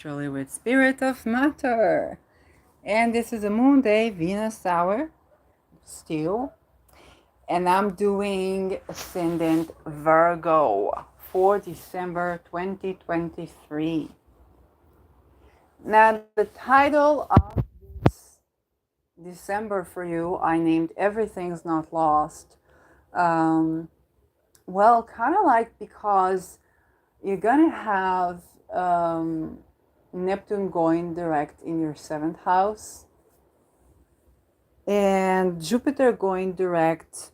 Actually, with Spirit of Matter. And this is a moon day, Venus hour, still. And I'm doing Ascendant Virgo for December 2023. Now, the title of this December for you, I named Everything's Not Lost. Um, well, kind of like because you're gonna have Neptune going direct in your seventh house and Jupiter going direct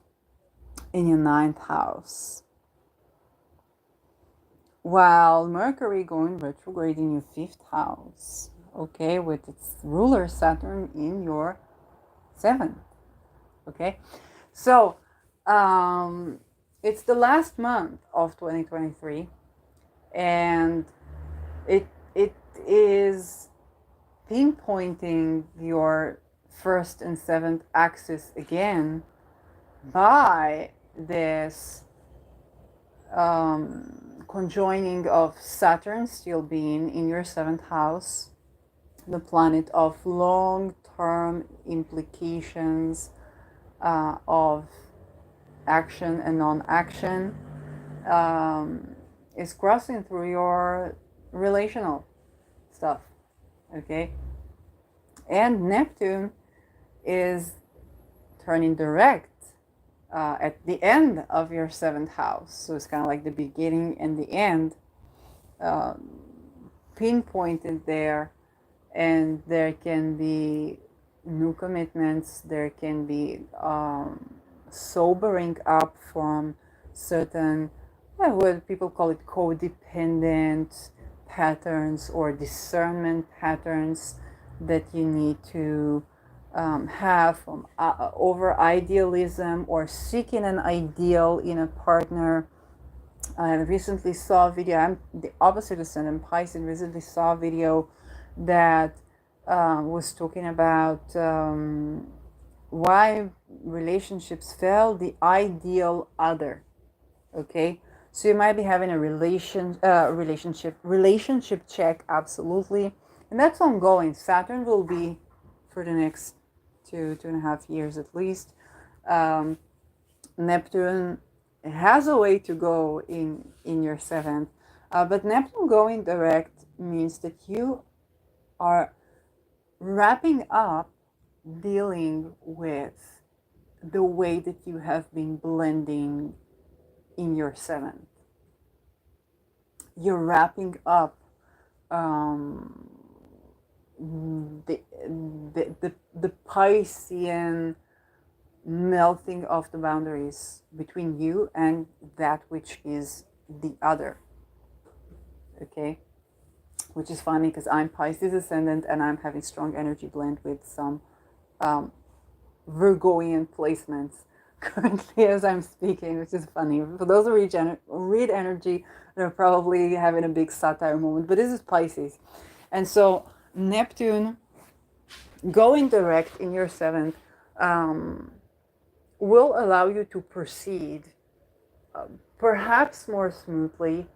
in your ninth house, while Mercury going retrograde in your fifth house, okay, with its ruler Saturn in your seventh, okay. So it's the last month of 2023, and it is pinpointing your first and seventh axis again by this conjoining of Saturn still being in your seventh house, the planet of long-term implications of action and non-action, is crossing through your relational stuff, okay? And Neptune is turning direct at the end of your seventh house. So it's kind of like the beginning and the end pinpointed there. And there can be new commitments, there can be sobering up from certain, what people call it, codependent patterns or discernment patterns that you need to have from over idealism or seeking an ideal in a partner. I recently saw a video, I'm the opposite ascendant Pisces, recently saw a video that was talking about why relationships fail, the ideal other, okay? So you might be having a relationship check, absolutely, and that's ongoing. Saturn will be for the next 2.5 years at least. Neptune has a way to go in your seventh, but Neptune going direct means that you are wrapping up dealing with the way that you have been blending in your seventh. You're wrapping up the Piscean melting of the boundaries between you and that which is the other, okay? Which is funny because I'm Pisces ascendant and I'm having strong energy blend with some Virgoian placements currently as I'm speaking, which is funny. For those who read energy, they're probably having a big satire moment, but this is Pisces. And so Neptune going direct in your seventh will allow you to proceed perhaps more smoothly,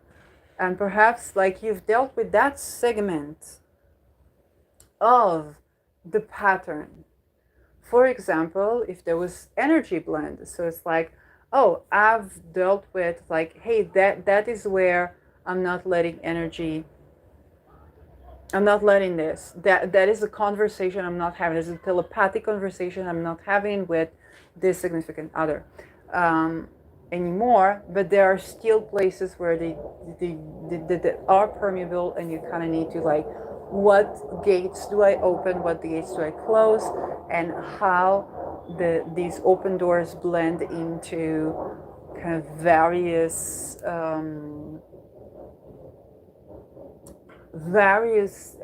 and perhaps like you've dealt with that segment of the pattern. For example, if there was energy blend, so it's like, oh, I've dealt with like, hey, that is where I'm not letting energy, I'm not letting this, that is a conversation I'm not having, it's a telepathic conversation I'm not having with this significant other anymore, but there are still places where they are permeable, and you kind of need to like, what gates do I open, what gates do I close, and how these open doors blend into kind of various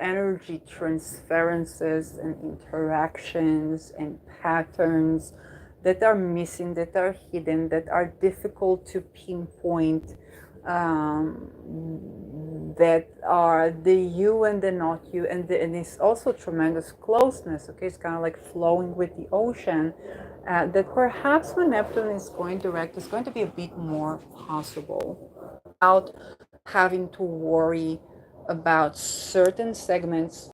energy transferences and interactions and patterns that are missing, that are hidden, that are difficult to pinpoint, that are the you and the not you, and it's also tremendous closeness, okay? It's kind of like flowing with the ocean, that perhaps when Neptune is going direct is going to be a bit more possible without having to worry about certain segments,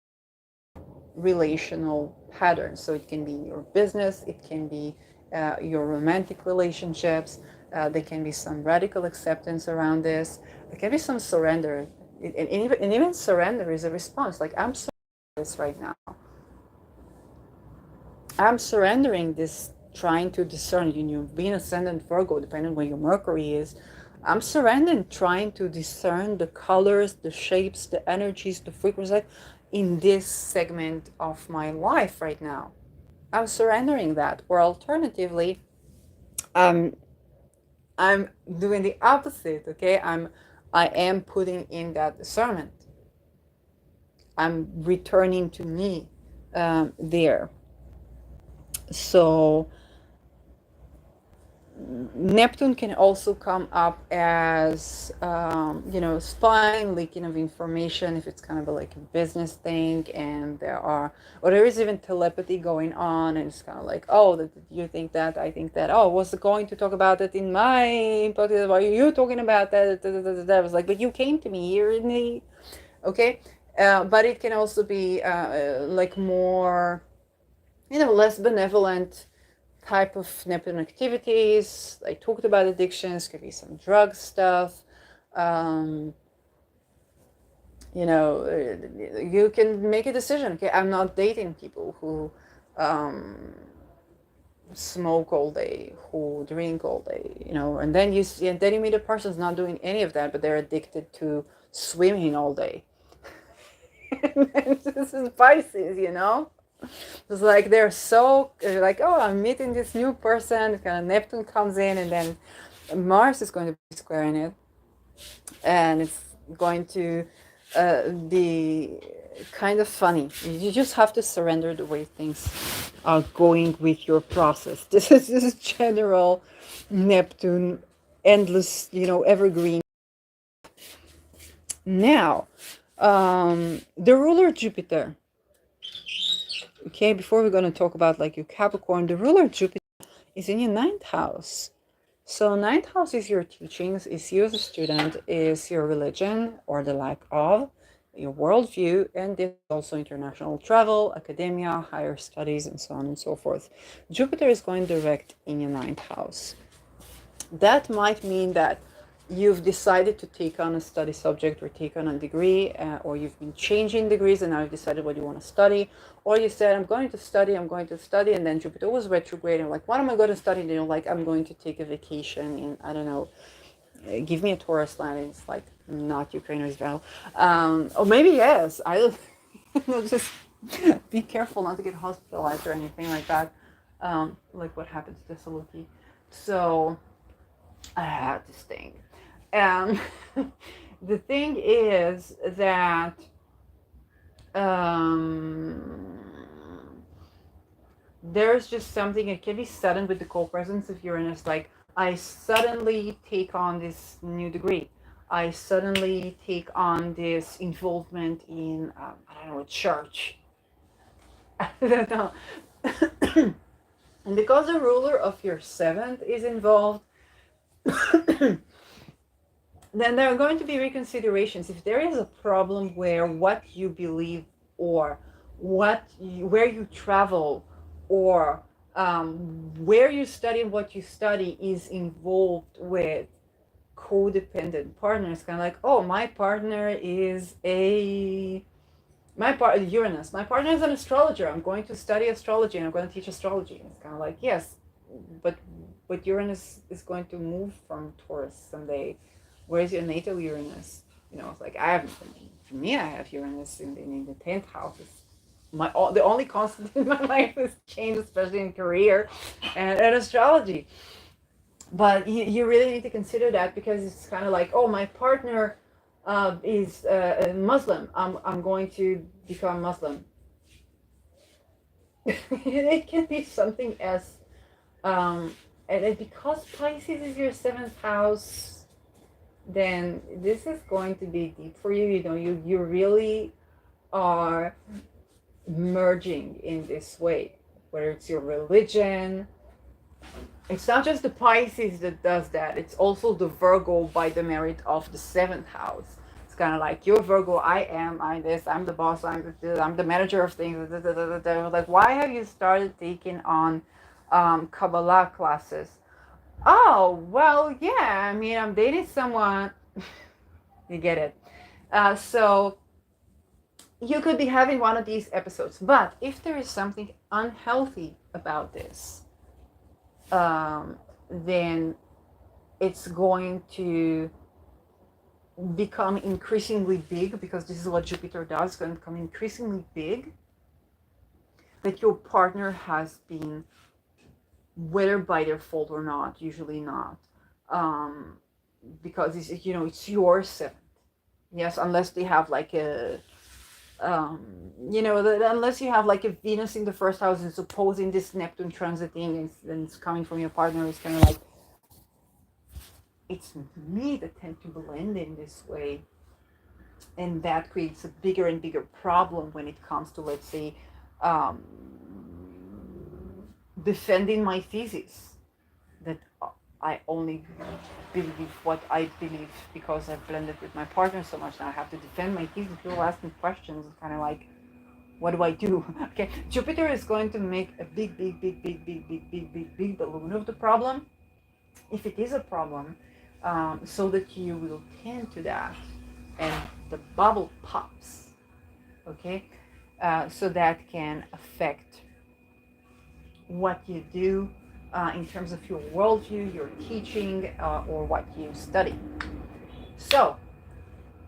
relational patterns. So it can be your business, it can be your romantic relationships, there can be some radical acceptance around this, there can be some surrender. And even surrender is a response. Like, I'm surrendering this right now. I'm surrendering this, trying to discern. You know, being ascendant Virgo, depending on where your Mercury is, I'm surrendering, trying to discern the colors, the shapes, the energies, the frequencies in this segment of my life right now. I'm surrendering that. Or alternatively, um, I'm doing the opposite. Okay, I am putting in that discernment. I'm returning to me there. So Neptune can also come up as, spying, leaking of information, if it's kind of like a business thing, and there is even telepathy going on, and it's kind of like, oh, you think that, I think that, oh, I was going to talk about it in my podcast, why are you talking about that? I was like, but you came to me here in the, okay? But it can also be like more, less benevolent type of Neptune activities. I talked about addictions, could be some drug stuff. Um, you can make a decision. Okay, I'm not dating people who smoke all day, who drink all day. And then you meet a person who's not doing any of that, but they're addicted to swimming all day. This is Pisces. It's like they're so like, oh, I'm meeting this new person. Kind of Neptune comes in, and then Mars is going to be squaring it, and it's going to be kind of funny. You just have to surrender the way things are going with your process. This is general Neptune, endless, evergreen. Now, the ruler Jupiter. Okay, before we're going to talk about like your Capricorn, the ruler Jupiter is in your ninth house. So ninth house is your teachings, is you as a student, is your religion or the lack of, your worldview, and this is also international travel, academia, higher studies, and so on and so forth. Jupiter is going direct in your ninth house. That might mean that you've decided to take on a study subject or take on a degree, or you've been changing degrees and now you've decided what you want to study, or you said, I'm going to study, and then Jupiter was retrograde, and like, what am I going to study? And you're like, I'm going to take a vacation in, I don't know, give me a Taurus land. It's like not Ukraine or Israel, or maybe yes. I don't know, just be careful not to get hospitalized or anything like that, like what happened to Thessaloniki. So I had this thing. And the thing is that there's just something, it can be sudden with the co-presence of Uranus, like I suddenly take on this new degree. I suddenly take on this involvement in, I don't know, a church. I don't know. And because the ruler of your seventh is involved, then there are going to be reconsiderations. If there is a problem where what you believe or where you travel or where you study and what you study is involved with codependent partners, kind of like, oh, my partner is Uranus. My partner is an astrologer. I'm going to study astrology and I'm going to teach astrology. And it's kind of like, yes, but Uranus is going to move from Taurus someday. Where's your natal Uranus? It's like, for me, I have Uranus in the 10th house. The only constant in my life is change, especially in career and astrology. But you really need to consider that, because it's kind of like, oh, my partner is a Muslim. I'm going to become Muslim. It can be something as, and because Pisces is your 7th house, then this is going to be deep for you. You really are merging in this way, whether it's your religion. It's not just the Pisces that does that, it's also the Virgo by the merit of the 7th house. It's kind of like, you're Virgo, I'm this, I'm the boss, I'm the manager of things. Like, why have you started taking on Kabbalah classes? Oh, well, yeah, I mean, I'm dating someone. You get it. So you could be having one of these episodes, but if there is something unhealthy about this, then it's going to become increasingly big, because this is what Jupiter does. It's going to become increasingly big, that your partner has been, whether by their fault or not, usually not, because it's your seventh. Yes, unless they have like a unless you have like a Venus in the first house and opposing this Neptune transiting, and it's coming from your partner, it's kind of like, it's me that tend to blend in this way, and that creates a bigger and bigger problem when it comes to, let's say, um, defending my thesis, that I only believe what I believe because I've blended with my partner so much. Now I have to defend my thesis. People ask me questions. It's kind of like, what do I do? Okay, Jupiter is going to make a big balloon of the problem, if it is a problem, so that you will tend to that, and the bubble pops. Okay, so that can affect what you do in terms of your worldview, your teaching, or what you study. So,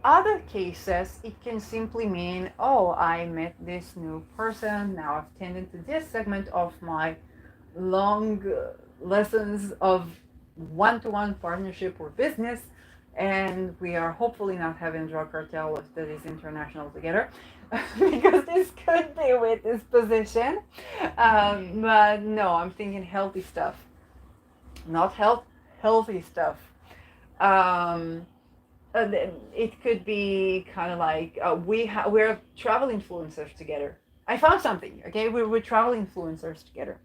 other cases, it can simply mean, oh, I met this new person, now I've tended to this segment of my long lessons of one-to-one partnership or business, and we are hopefully not having drug cartel that is international together, because this could be with this position. But no, I'm thinking healthy stuff, not healthy stuff. Um, it could be kind of like, we're travel influencers together. I found something. Okay, we're travel influencers together,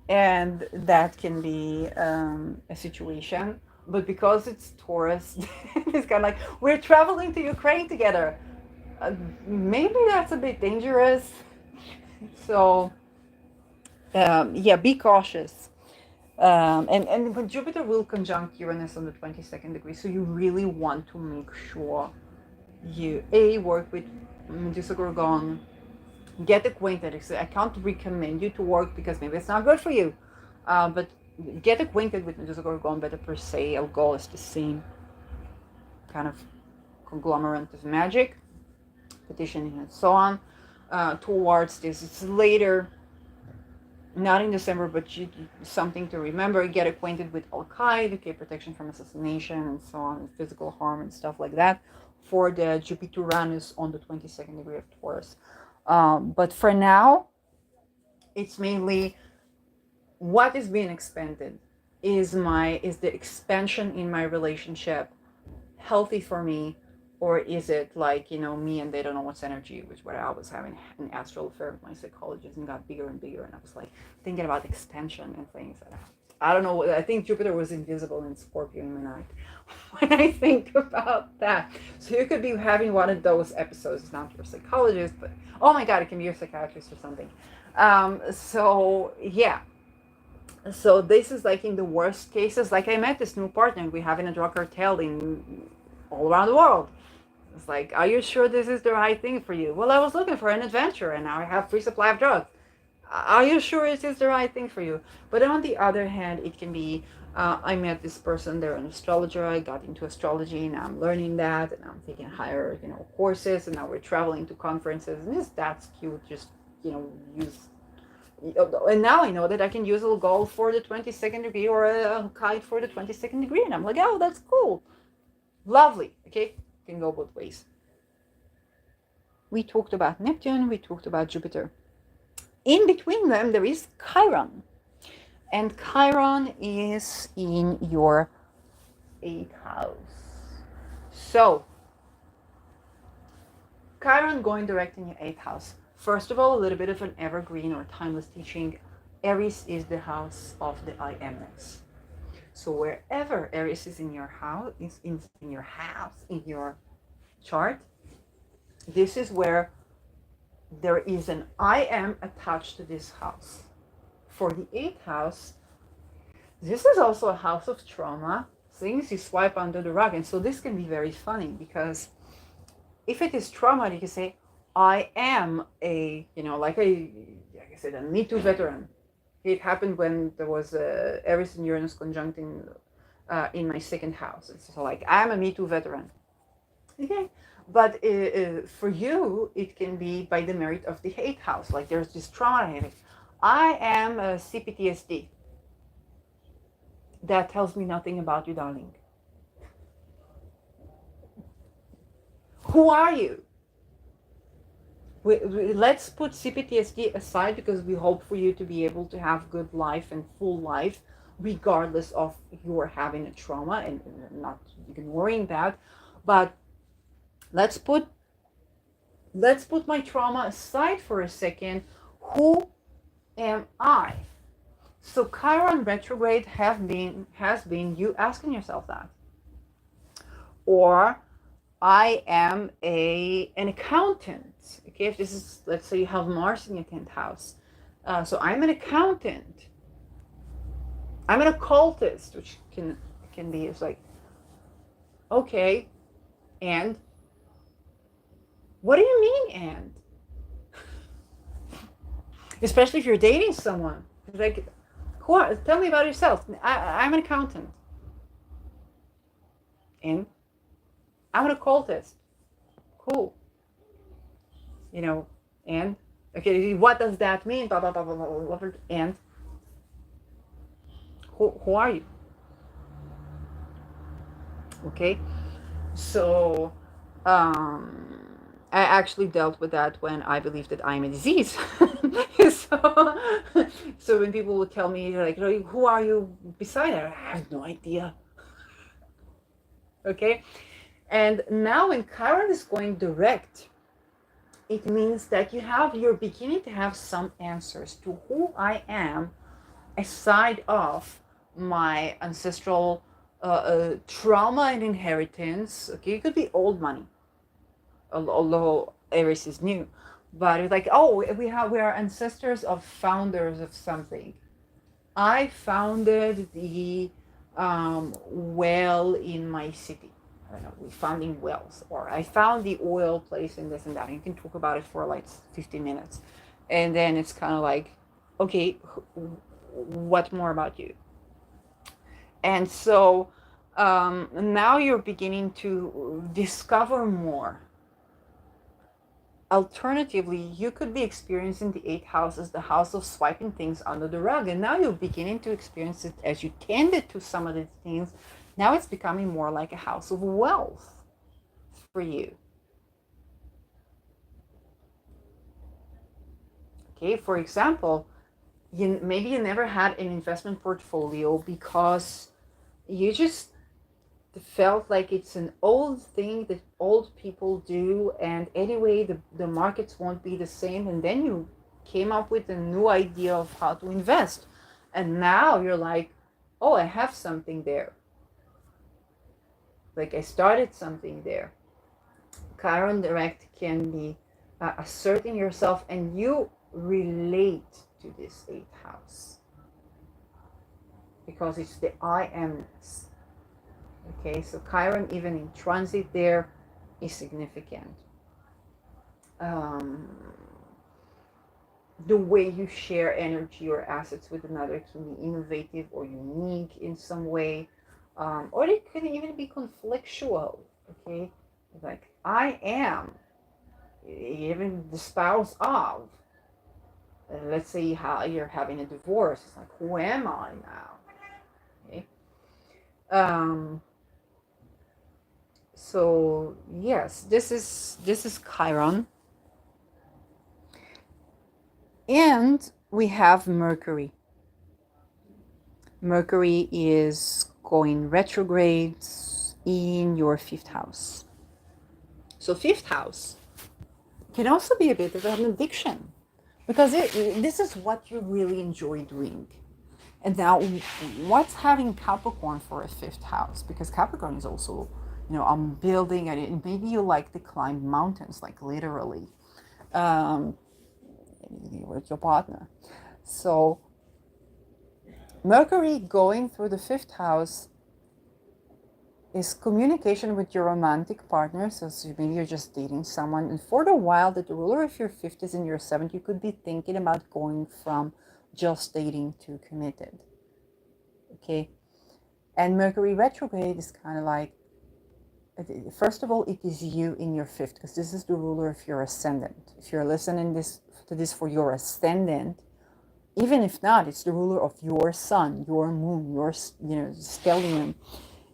and that can be a situation. But because it's Taurus, it's kind of like, we're traveling to Ukraine together. Maybe that's a bit dangerous. So yeah, be cautious. And when Jupiter will conjunct Uranus on the 22nd degree, so you really want to make sure you work with Medusa Gorgon, get acquainted. I can't recommend you to work because maybe it's not good for you, but get acquainted with Medusa Gorgon. Better per se, Algol is the same kind of conglomerate of magic, petitioning and so on. Towards this, it's later, not in December, but something to remember. Get acquainted with Al-Qaeda, okay, protection from assassination and so on, physical harm and stuff like that, for the Jupiter-Uranus on the 22nd degree of Taurus. But for now, it's mainly what is being expanded. Is the expansion in my relationship healthy for me, or is it like, me and they don't know what's energy, which what I was having an astral affair with my psychologist, and got bigger and bigger, and I was like thinking about expansion and things. I don't know. I think Jupiter was invisible in Scorpio in the night when I think about that. So you could be having one of those episodes. It's not your psychologist, but oh my God, it can be your psychiatrist or something. So yeah. So this is like in the worst cases. Like, I met this new partner, and we're having a drug cartel in all around the world. It's like, are you sure this is the right thing for you? Well, I was looking for an adventure, and now I have free supply of drugs. Are you sure it is the right thing for you? But on the other hand, it can be, I met this person, they're an astrologer, I got into astrology, and I'm learning that, and I'm taking higher, courses, and now we're traveling to conferences, and that's cute, just, use, and now I know that I can use a goal for the 22nd degree, or a kite for the 22nd degree, and I'm like, oh, that's cool. Lovely, okay? Can go both ways. We talked about Neptune, we talked about Jupiter. In between them, there is Chiron. And Chiron is in your 8th house. So, Chiron going direct in your 8th house. First of all, a little bit of an evergreen or timeless teaching. Aries is the house of the IMS. So wherever Aries is in your house, in your chart, this is where there is an I am attached to this house. For the eighth house, this is also a house of trauma, things you swipe under the rug. And so this can be very funny because if it is trauma, you can say, I am like I said, a Me Too veteran. It happened when there was Eris and Uranus conjunct in my second house. It's so like, I'm a Me Too veteran. Okay. But for you, it can be by the merit of the eighth house. Like there's this trauma in it. I am a CPTSD. That tells me nothing about you, darling. Who are you? Let's put CPTSD aside because we hope for you to be able to have good life and full life, regardless of your having a trauma, and not ignoring that. But let's put my trauma aside for a second. Who am I? So Chiron retrograde has been you asking yourself that. Or I am an accountant. Okay, if this is, let's say you have Mars in your 10th house. So I'm an accountant. I'm an occultist, which can be, it's like, okay, and what do you mean and? Especially if you're dating someone. It's like, tell me about yourself. I'm an accountant. And I'm an occultist. Cool. And okay, what does that mean? Blah, blah, blah, blah, blah, blah, and who are you? Okay, so I actually dealt with that when I believed that I'm a disease. so when people would tell me like, who are you beside her? I have no idea. Okay, and now when Chiron is going direct, it means that you're beginning to have some answers to who I am, aside of my ancestral trauma and inheritance. Okay, it could be old money, although Aries is new, but it's like, we are ancestors of founders of something. I founded the well in my city. I don't know, we founding wells, or I found the oil place and this and that. And you can talk about it for like 15 minutes. And then it's kind of like, okay, what more about you? And so now you're beginning to discover more. Alternatively, you could be experiencing the eighth house as the house of swiping things under the rug. And now you're beginning to experience it as you tended to some of these things. Now it's becoming more like a house of wealth for you. Okay, for example, maybe you never had an investment portfolio because you just felt like it's an old thing that old people do, and anyway the markets won't be the same, and then you came up with a new idea of how to invest, and now you're like, oh, I have something there. Like I started something there. Chiron direct can be asserting yourself, and you relate to this eighth house because it's the I amness. Okay, so Chiron even in transit there is significant. The way you share energy or assets with another can be innovative or unique in some way. Or it could even be conflictual, okay? Like, I am, even the spouse of. Let's say you're having a divorce. It's like, who am I now? Okay. So yes, this is Chiron. And we have Mercury. Mercury is going retrograde in your fifth house. So fifth house can also be a bit of an addiction because this is what you really enjoy doing. And now, what's having Capricorn for a fifth house? Because Capricorn is also, I'm building, and maybe you like to climb mountains, like literally, um, with your partner. So, Mercury going through the fifth house is communication with your romantic partner. So maybe you're just dating someone, and for the while that the ruler of your fifth is in your seventh, you could be thinking about going from just dating to committed. Okay. And Mercury retrograde is kind of like, first of all, it is you in your fifth, because this is the ruler of your ascendant. If you're listening to this for your ascendant, even if not, it's the ruler of your sun, your moon, your stellium.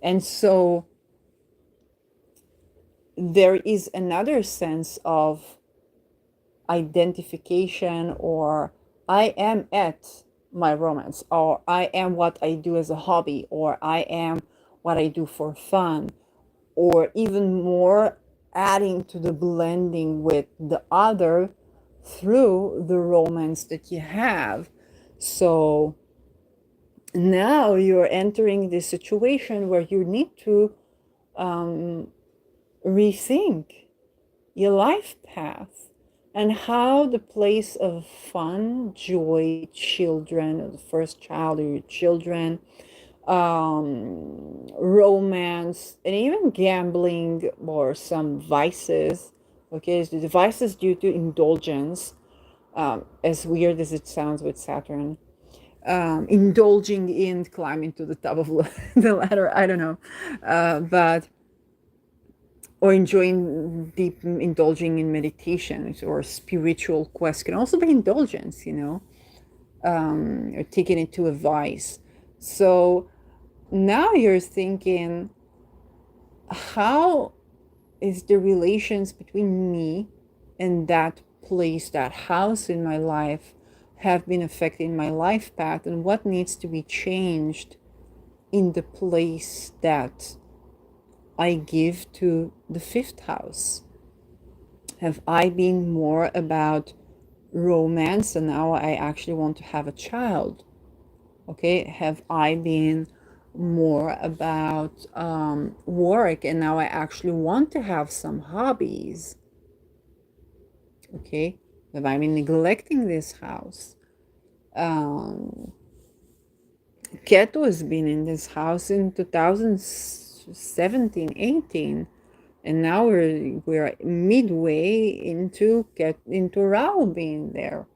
And so there is another sense of identification, or I am at my romance, or I am what I do as a hobby, or I am what I do for fun, or even more, adding to the blending with the other through the romance that you have. So now you're entering this situation where you need to rethink your life path and how the place of fun, joy, children, or the first child or your children, romance, and even gambling or some vices. Okay, so the vices due to indulgence, as weird as it sounds with Saturn, indulging in climbing to the top of the ladder. I don't know, but or enjoying deep indulging in meditations or spiritual quest can also be indulgence, or taking it to a vice. So now you're thinking, how is the relations between me and that place, that house in my life, have been affecting my life path, and what needs to be changed in the place that I give to the fifth house? Have I been more about romance and now I actually want to have a child? Okay, have I been more about work and now I actually want to have some hobbies? Okay, have I been neglecting this house? Keto has been in this house in 2017, 18, and now we're midway into Rahu being there.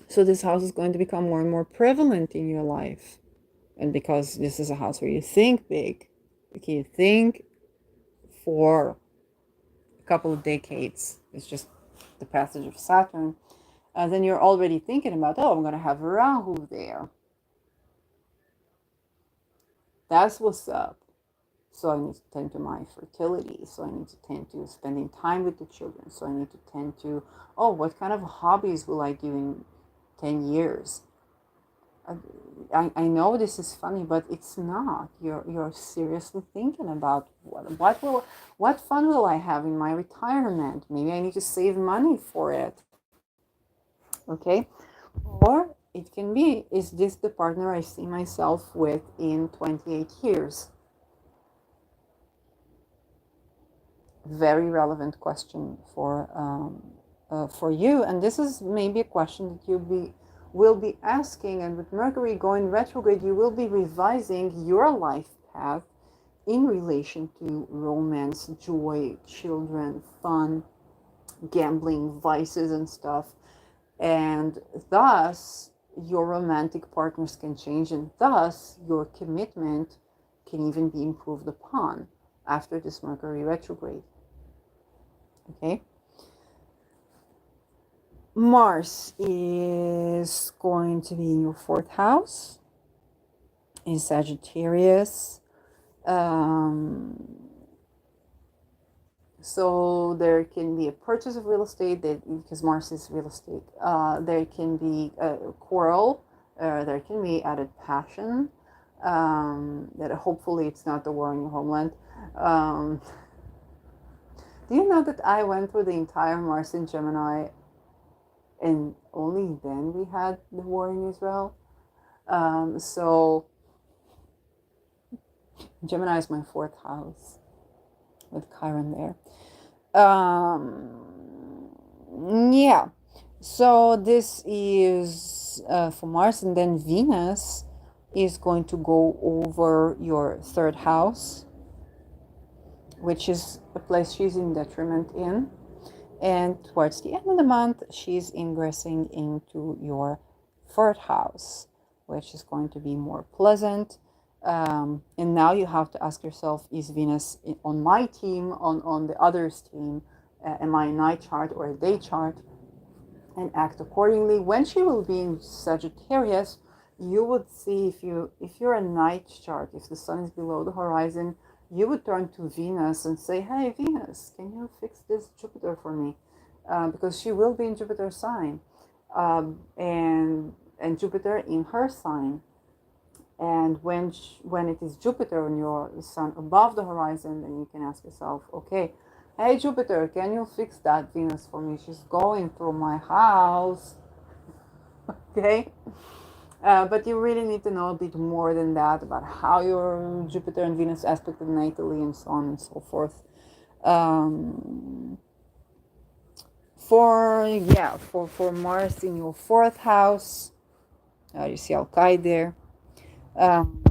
So this house is going to become more and more prevalent in your life. And because this is a house where you think big, okay, you think for a couple of decades, it's just the passage of Saturn, then you're already thinking about, oh, I'm going to have Rahu there. That's what's up. So I need to tend to my fertility. So I need to tend to spending time with the children. So I need to tend to, oh, what kind of hobbies will I do in 10 years? I know this is funny, but it's not. You're seriously thinking about what fun will I have in my retirement? Maybe I need to save money for it. Okay? Or it can be, is this the partner I see myself with in 28 years? Very relevant question for you, and this is maybe a question that will be asking. And with Mercury going retrograde, you will be revising your life path in relation to romance, joy, children, fun, gambling, vices, and stuff. And thus, your romantic partners can change, and thus, your commitment can even be improved upon after this Mercury retrograde. Okay. Mars is going to be in your fourth house, in Sagittarius. So there can be a purchase of real estate because Mars is real estate. There can be a quarrel. There can be added passion. That hopefully it's not the war in your homeland. Do you know that I went through the entire Mars in Gemini and only then we had the war in Israel. So Gemini is my fourth house with Chiron there. Yeah. So this is for Mars, and then Venus is going to go over your third house, which is a place she's in detriment in. And towards the end of the month, she's ingressing into your fourth house, which is going to be more pleasant. And now you have to ask yourself, is Venus on my team, on the other's team? Am I a night chart or a day chart? And act accordingly. When she will be in Sagittarius, you would see, if you're a night chart, if the sun is below the horizon, you would turn to Venus and say, hey Venus, can you fix this Jupiter for me? Because she will be in Jupiter's sign, and Jupiter in her sign. And when it is Jupiter and your sun above the horizon, then you can ask yourself, okay, hey Jupiter, can you fix that Venus for me? She's going through my house. Okay. But you really need to know a bit more than that about how your Jupiter and Venus aspected natally and so on and so forth. For Mars in your fourth house, you see Al-Qaeda there.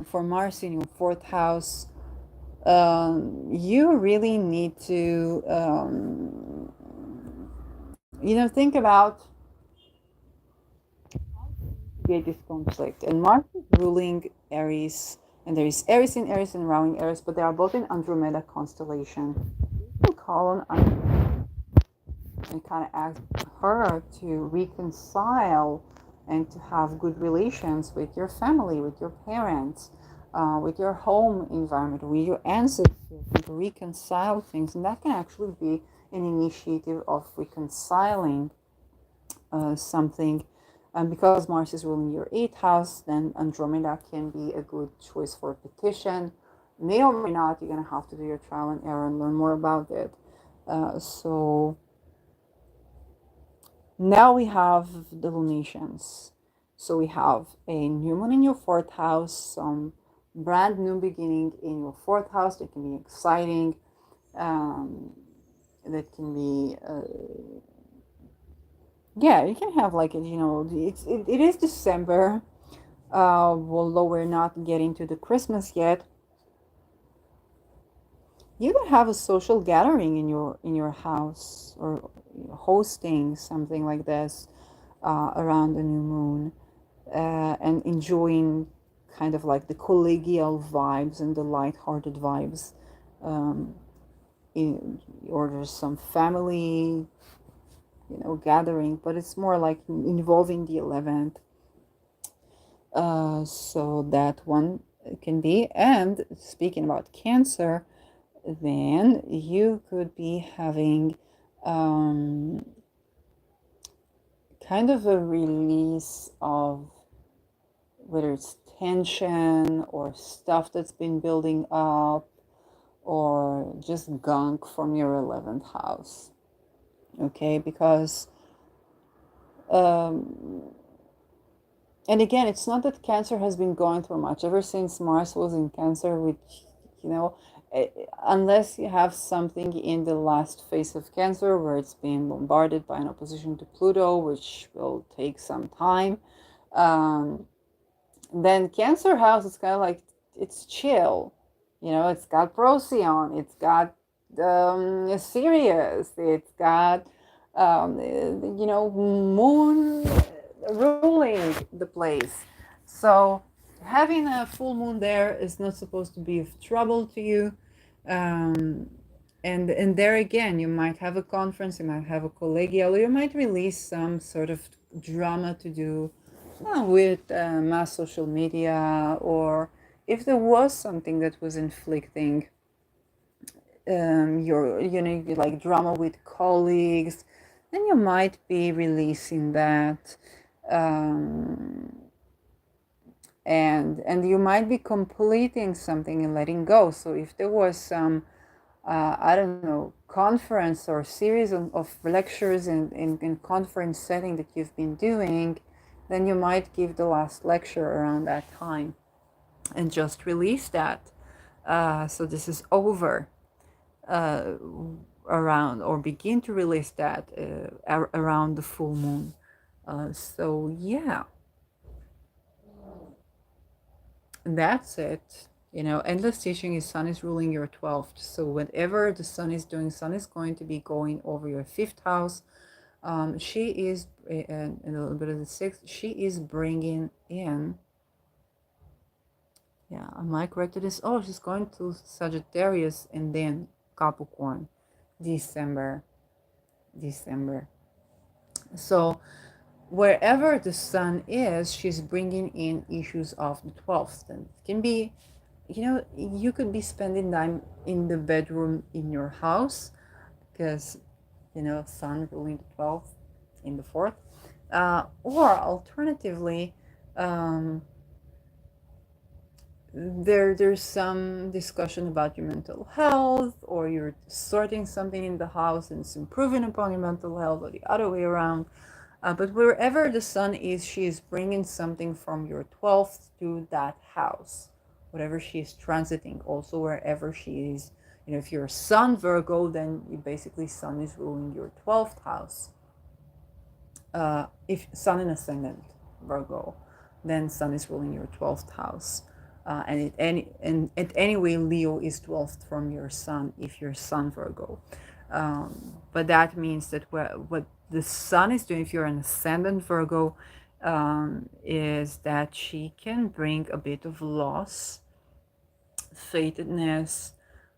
For Mars in your fourth house, you really need to, think about this conflict. And Mars is ruling Aries, and there is Aries in Aries and Ra in Aries, but they are both in Andromeda constellation. You can call on Andromeda and kind of ask her to reconcile and to have good relations with your family, with your parents, with your home environment, with your ancestors, and to reconcile things. And that can actually be an initiative of reconciling something. And because Mars is ruling your 8th house, then Andromeda can be a good choice for a petition. May or may not, you're going to have to do your trial and error and learn more about it. So now we have the lunations. So we have a new moon in your 4th house, some brand new beginning in your 4th house that can be exciting, that can be you can have it is December, although we're not getting to the Christmas yet. You could have a social gathering in your house, or hosting something like this around the new moon, and enjoying kind of like the collegial vibes and the light-hearted vibes, or there's some family gathering, but it's more like involving the 11th. So that one can be. And speaking about Cancer, then you could be having kind of a release of whether it's tension or stuff that's been building up, or just gunk from your 11th house. Okay, because and again, it's not that Cancer has been going through much ever since Mars was in Cancer, which, unless you have something in the last phase of Cancer where it's being bombarded by an opposition to Pluto, which will take some time, then Cancer house is kind of like, it's chill. It's got Procyon, it's got Sirius, it's got moon ruling the place. So having a full moon there is not supposed to be of trouble to you. And there again, you might have a conference, you might have a collegial, you might release some sort of drama to do with mass social media, or if there was something that was inflicting like drama with colleagues, then you might be releasing that, and you might be completing something and letting go. So if there was some I don't know, conference or series of lectures in conference setting that you've been doing, then you might give the last lecture around that time and just release that. So this is over uh, around, or begin to release that around the full moon. So yeah, that's it. You know, endless teaching is sun is ruling your 12th. So whatever the sun is doing, sun is going to be going over your fifth house. She is, and a little bit of the sixth, she is bringing in, yeah, am I correct to this? Oh, she's going to Sagittarius and then Capricorn, December, December. So wherever the sun is, she's bringing in issues of the 12th. And it can be, you know, you could be spending time in the bedroom in your house because, you know, sun ruling the 12th in the 4th. Or alternatively, um, there's some discussion about your mental health, or you're sorting something in the house and it's improving upon your mental health, or the other way around. But wherever the sun is, she is bringing something from your 12th to that house, whatever she is transiting. Also, wherever she is, you know, if you're sun Virgo, then you basically sun is ruling your 12th house. If sun and ascendant Virgo, then sun is ruling your 12th house. And at any way, Leo is 12th from your sun if you're sun Virgo. But that means that what the sun is doing, if you're an ascendant Virgo, is that she can bring a bit of loss, fatedness,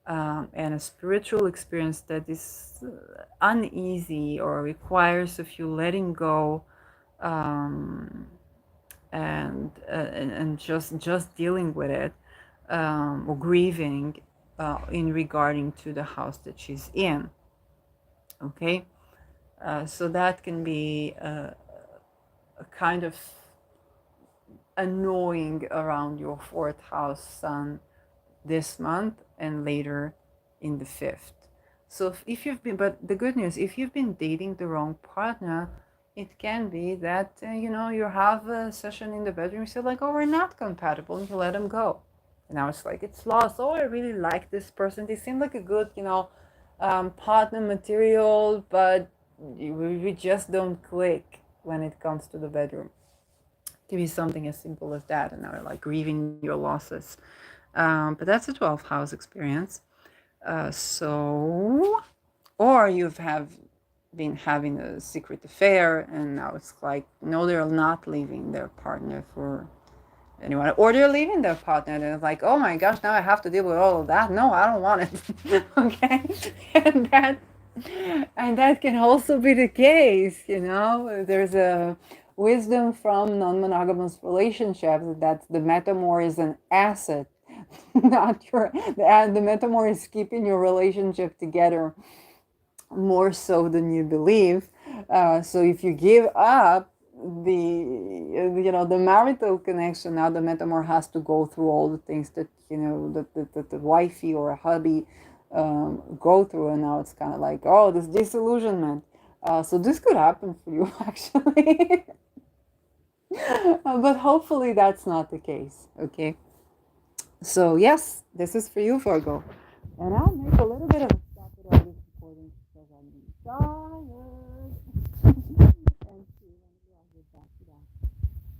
and a spiritual experience that is uneasy or requires of you letting go, um, and just dealing with it, or grieving in regarding to the house that she's in. Okay, so that can be a kind of annoying around your fourth house sun this month and later in the fifth. So if you've been, but the good news, if you've been dating the wrong partner, it can be that you know, you have a session in the bedroom, you say like, oh, we're not compatible, and you let them go. And now it's like it's lost. Oh, I really like this person. They seem like a good, you know, partner material, but we just don't click when it comes to the bedroom. It can be something as simple as that, and now you're like grieving your losses. But that's a 12th house experience. So, or you've have been having a secret affair, and now it's like, no, they're not leaving their partner for anyone, or they're leaving their partner, and it's like, oh my gosh, now I have to deal with all of that. No, I don't want it. Okay, and that can also be the case. You know, there's a wisdom from non-monogamous relationships that the metamour is an asset, not your. The metamour is keeping your relationship together more so than you believe. So if you give up the, you know, the marital connection, now the metamour has to go through all the things that, you know, that the wifey or a hubby go through, and now it's kind of like, oh, this disillusionment. So this could happen for you actually. But hopefully that's not the case. Okay, so yes, this is for you, Virgo, and I'll make a little bit of a stop with all this recording because I'm tired.